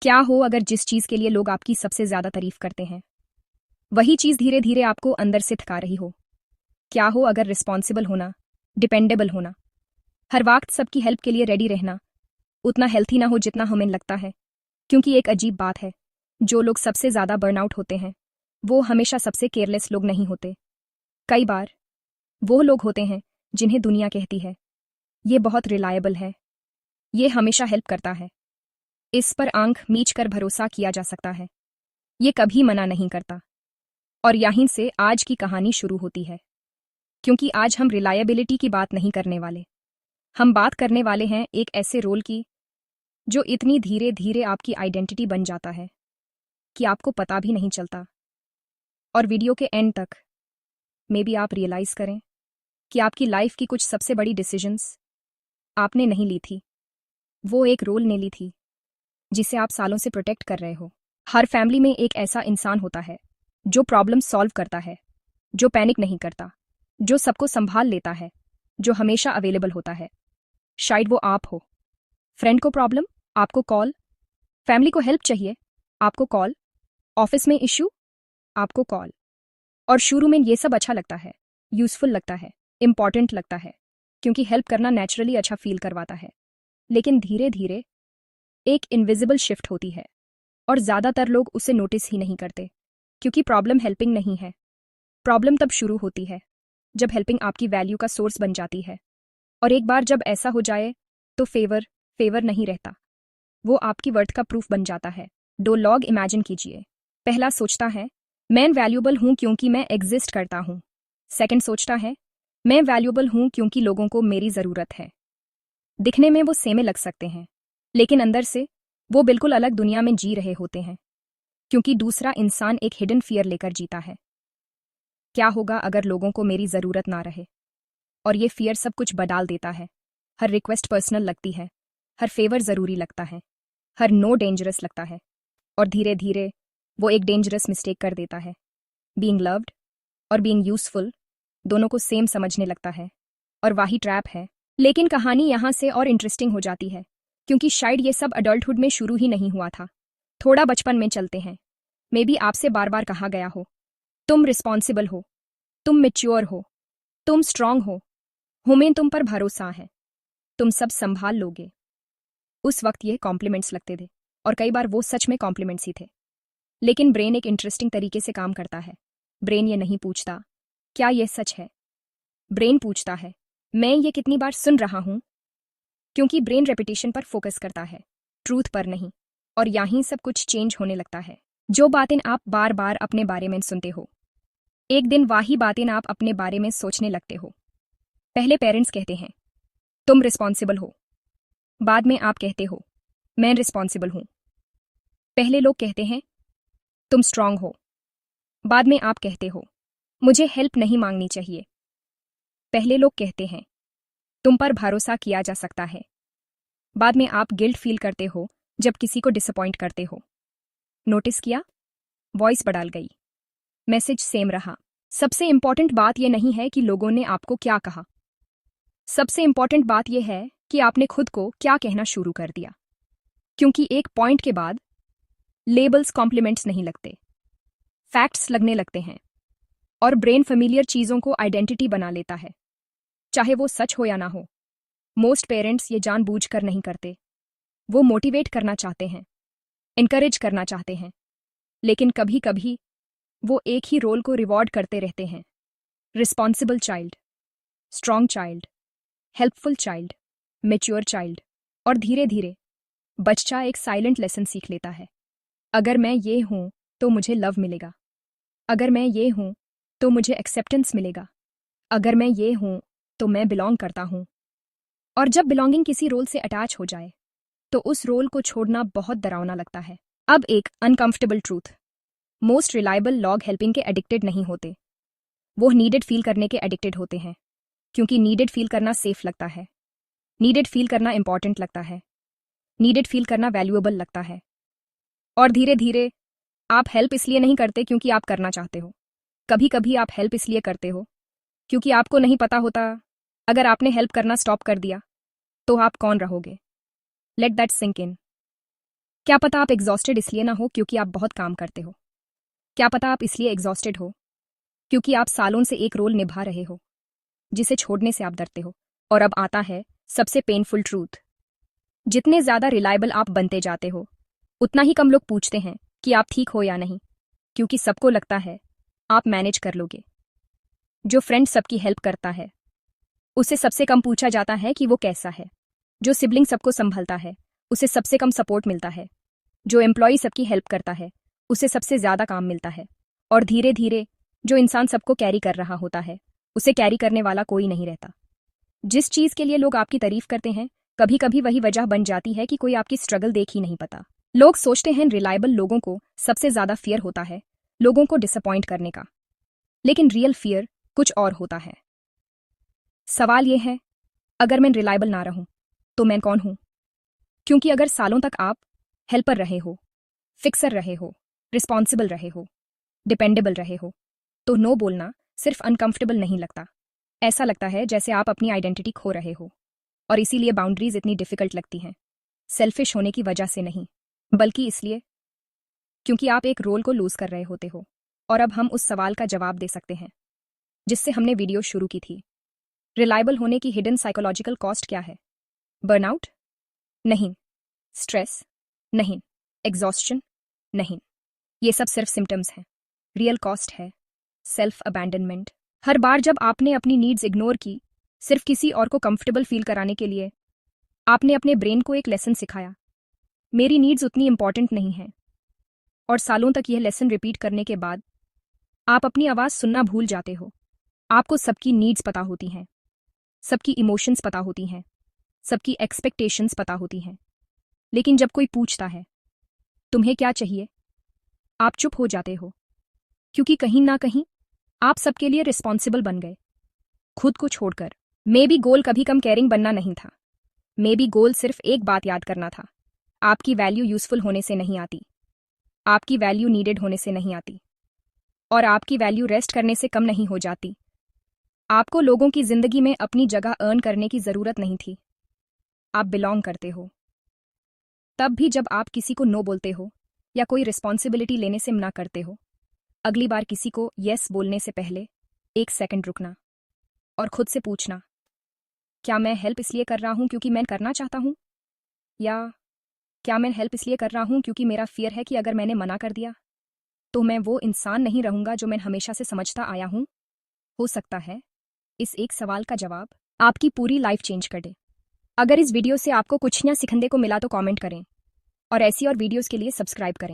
क्या हो अगर जिस चीज के लिए लोग आपकी सबसे ज्यादा तारीफ करते हैं वही चीज धीरे धीरे आपको अंदर से थका रही हो। क्या हो अगर रिस्पॉन्सिबल होना, डिपेंडेबल होना, हर वक्त सबकी हेल्प के लिए रेडी रहना उतना हेल्थी ना हो जितना हमें लगता है। क्योंकि एक अजीब बात है, जो लोग सबसे ज्यादा बर्नआउट होते हैं वो हमेशा सबसे केयरलेस लोग नहीं होते। कई बार वो लोग होते हैं जिन्हें दुनिया कहती है ये बहुत रिलायबल है, ये हमेशा हेल्प करता है, इस पर आंख मीच कर भरोसा किया जा सकता है, ये कभी मना नहीं करता। और यहीं से आज की कहानी शुरू होती है। क्योंकि आज हम रिलायबिलिटी की बात नहीं करने वाले, हम बात करने वाले हैं एक ऐसे रोल की जो इतनी धीरे धीरे आपकी आइडेंटिटी बन जाता है कि आपको पता भी नहीं चलता। और वीडियो के एंड तक मे बी आप रियलाइज करें कि आपकी लाइफ की कुछ सबसे बड़ी डिसीजंस आपने नहीं ली थी, वो एक रोल ने ली थी जिसे आप सालों से प्रोटेक्ट कर रहे हो। हर फैमिली में एक ऐसा इंसान होता है जो प्रॉब्लम सॉल्व करता है, जो पैनिक नहीं करता, जो सबको संभाल लेता है, जो हमेशा अवेलेबल होता है। शायद वो आप हो। फ्रेंड को प्रॉब्लम, आपको कॉल। फैमिली को हेल्प चाहिए, आपको कॉल। ऑफिस में इश्यू, आपको कॉल। और शुरू में ये सब अच्छा लगता है, यूजफुल लगता है, इंपॉर्टेंट लगता है, क्योंकि हेल्प करना नेचुरली अच्छा फील करवाता है। लेकिन धीरे धीरे एक इनविजिबल शिफ्ट होती है और ज्यादातर लोग उसे नोटिस ही नहीं करते। क्योंकि प्रॉब्लम हेल्पिंग नहीं है, प्रॉब्लम तब शुरू होती है जब हेल्पिंग आपकी वैल्यू का सोर्स बन जाती है। और एक बार जब ऐसा हो जाए तो फेवर फेवर नहीं रहता, वो आपकी वर्थ का प्रूफ बन जाता है। दो लॉग इमेजिन कीजिए। पहला सोचता है मैं वैल्यूबल हूं क्योंकि मैं एग्जिस्ट करता हूं। सेकंड सोचता है मैं वैल्यूबल हूं क्योंकि लोगों को मेरी जरूरत है। दिखने में वो सेमे लग सकते हैं, लेकिन अंदर से वो बिल्कुल अलग दुनिया में जी रहे होते हैं। क्योंकि दूसरा इंसान एक हिडन फियर लेकर जीता है। क्या होगा अगर लोगों को मेरी जरूरत ना रहे? और ये फियर सब कुछ बदल देता है। हर रिक्वेस्ट पर्सनल लगती है, हर फेवर जरूरी लगता है, हर नो डेंजरस लगता है। और धीरे धीरे वो एक डेंजरस मिस्टेक कर देता है। बीइंग लव्ड और बीइंग यूजफुल दोनों को सेम समझने लगता है। और वही ट्रैप है। लेकिन कहानी यहां से और इंटरेस्टिंग हो जाती है, क्योंकि शायद ये सब अडल्टहुड में शुरू ही नहीं हुआ था, थोड़ा बचपन में चलते हैं। मे बी आपसे बार बार कहा गया हो तुम रिस्पॉन्सिबल हो, तुम मैच्योर हो, तुम स्ट्रांग हो, हमें तुम पर भरोसा है, तुम सब संभाल लोगे। उस वक्त ये कॉम्प्लीमेंट्स लगते थे, और कई बार वो सच में कॉम्प्लीमेंट्स ही थे। लेकिन ब्रेन एक इंटरेस्टिंग तरीके से काम करता है। ब्रेन ये नहीं पूछता क्या ये सच है, ब्रेन पूछता है मैं ये कितनी बार सुन रहा हूं। क्योंकि ब्रेन रेपिटेशन पर फोकस करता है, ट्रूथ पर नहीं। और यहीं सब कुछ चेंज होने लगता है। जो बातें आप बार बार अपने बारे में सुनते हो, एक दिन वही बातें आप अपने बारे में सोचने लगते हो। पहले पेरेंट्स कहते हैं तुम रिस्पॉन्सिबल हो, बाद में आप कहते हो मैं रिस्पॉन्सिबल हूं। पहले लोग कहते हैं तुम स्ट्रांग हो, बाद में आप कहते हो मुझे हेल्प नहीं मांगनी चाहिए। पहले लोग कहते हैं तुम पर भरोसा किया जा सकता है, बाद में आप गिल्ट फील करते हो जब किसी को डिसअपॉइंट करते हो। नोटिस किया? वॉइस बदल गई, मैसेज सेम रहा। सबसे इंपॉर्टेंट बात यह नहीं है कि लोगों ने आपको क्या कहा, सबसे इंपॉर्टेंट बात यह है कि आपने खुद को क्या कहना शुरू कर दिया। क्योंकि एक पॉइंट के बाद लेबल्स कॉम्प्लीमेंट्स नहीं लगते, फैक्ट्स लगने लगते हैं। और ब्रेन फेमिलियर चीजों को आइडेंटिटी बना लेता है, चाहे वो सच हो या ना हो। मोस्ट पेरेंट्स ये जानबूझकर नहीं करते, वो मोटिवेट करना चाहते हैं, इनकरेज करना चाहते हैं। लेकिन कभी कभी वो एक ही रोल को रिवॉर्ड करते रहते हैं, responsible child, strong child, helpful child, mature child. और धीरे धीरे बच्चा एक साइलेंट लेसन सीख लेता है। अगर मैं ये हूं तो मुझे लव मिलेगा, अगर मैं ये हूं तो मुझे एक्सेप्टेंस मिलेगा, अगर मैं ये हूं तो मैं बिलोंग करता हूं। और जब बिलोंगिंग किसी रोल से अटैच हो जाए तो उस रोल को छोड़ना बहुत डरावना लगता है। अब एक uncomfortable truth, most reliable log helping के एडिक्टेड नहीं होते, वो नीडेड फील करने के एडिक्टेड होते हैं। क्योंकि नीडेड फील करना सेफ लगता है, नीडेड फील करना इंपॉर्टेंट लगता है, नीडेड फील करना वैल्यूएबल लगता है। और धीरे धीरे आप हेल्प इसलिए नहीं करते क्योंकि आप करना चाहते हो, कभी कभी आप हेल्प इसलिए करते हो क्योंकि आपको नहीं पता होता अगर आपने हेल्प करना स्टॉप कर दिया तो आप कौन रहोगे। Let that sink in. क्या पता आप एग्जॉस्टेड इसलिए ना हो क्योंकि आप बहुत काम करते हो। क्या पता आप इसलिए एग्जॉस्टेड हो क्योंकि आप सालों से एक रोल निभा रहे हो जिसे छोड़ने से आप डरते हो। और अब आता है सबसे पेनफुल ट्रूथ। जितने ज्यादा रिलायबल आप बनते जाते हो उतना ही कम लोग पूछते हैं कि आप ठीक हो या नहीं, क्योंकि सबको लगता है आप मैनेज कर लोगे। जो फ्रेंड सबकी हेल्प करता है उसे सबसे कम पूछा जाता है कि वो कैसा है। जो सिबलिंग सबको संभलता है उसे सबसे कम सपोर्ट मिलता है। जो एम्प्लॉय सबकी हेल्प करता है उसे सबसे ज्यादा काम मिलता है। और धीरे धीरे जो इंसान सबको कैरी कर रहा होता है उसे कैरी करने वाला कोई नहीं रहता। जिस चीज के लिए लोग आपकी तारीफ करते हैं कभी कभी वही वजह बन जाती है कि कोई आपकी स्ट्रगल देख ही नहीं पाता। लोग सोचते हैं रिलायबल लोगों को सबसे ज्यादा फियर होता है लोगों को डिसअपॉइंट करने का, लेकिन रियल फियर कुछ और होता है। सवाल यह है, अगर मैं रिलायबल ना रहूं तो मैं कौन हूं? क्योंकि अगर सालों तक आप हेल्पर रहे हो, फिक्सर रहे हो, रिस्पॉन्सिबल रहे हो, डिपेंडेबल रहे हो, तो नो बोलना सिर्फ अनकंफर्टेबल नहीं लगता, ऐसा लगता है जैसे आप अपनी आइडेंटिटी खो रहे हो। और इसीलिए बाउंड्रीज इतनी डिफिकल्ट लगती हैं, सेल्फिश होने की वजह से नहीं, बल्कि इसलिए क्योंकि आप एक रोल को लूज कर रहे होते हो। और अब हम उस सवाल का जवाब दे सकते हैं जिससे हमने वीडियो शुरू की थी। रिलायबल होने की हिडन साइकोलॉजिकल कॉस्ट क्या है? बर्नआउट? नहीं। स्ट्रेस? नहीं। एग्जॉस्शन? नहीं। ये सब सिर्फ सिम्टम्स हैं। रियल कॉस्ट है सेल्फ अबैंडनमेंट। हर बार जब आपने अपनी नीड्स इग्नोर की सिर्फ किसी और को कंफर्टेबल फील कराने के लिए, आपने अपने ब्रेन को एक लेसन सिखाया, मेरी नीड्स उतनी इंपॉर्टेंट नहीं हैं। और सालों तक यह लेसन रिपीट करने के बाद आप अपनी आवाज सुनना भूल जाते हो। आपको सबकी नीड्स पता होती हैं, सबकी इमोशंस पता होती हैं, सबकी एक्सपेक्टेशंस पता होती हैं, लेकिन जब कोई पूछता है तुम्हें क्या चाहिए, आप चुप हो जाते हो, क्योंकि कहीं ना कहीं आप सबके लिए रिस्पॉन्सिबल बन गए, खुद को छोड़कर। मे बी गोल कभी कम केयरिंग बनना नहीं था, मे बी गोल सिर्फ एक बात याद करना था, आपकी वैल्यू यूजफुल होने से नहीं आती, आपकी वैल्यू नीडेड होने से नहीं आती, और आपकी वैल्यू रेस्ट करने से कम नहीं हो जाती। आपको लोगों की जिंदगी में अपनी जगह अर्न करने की जरूरत नहीं थी, आप बिलोंग करते हो। तब भी जब आप किसी को नो बोलते हो या कोई रिस्पॉन्सिबिलिटी लेने से मना करते हो, अगली बार किसी को यस बोलने से पहले एक सेकंड रुकना और खुद से पूछना, क्या मैं हेल्प इसलिए कर रहा हूं क्योंकि मैं करना चाहता हूं, या क्या मैं हेल्प इसलिए कर रहा हूं क्योंकि मेरा फियर है कि अगर मैंने मना कर दिया तो मैं वो इंसान नहीं रहूंगा जो मैं हमेशा से समझता आया हूं। हो सकता है इस एक सवाल का जवाब आपकी पूरी लाइफ चेंज कर दे। अगर इस वीडियो से आपको कुछ नया सीखने को मिला तो कमेंट करें और ऐसी और वीडियोस के लिए सब्सक्राइब करें।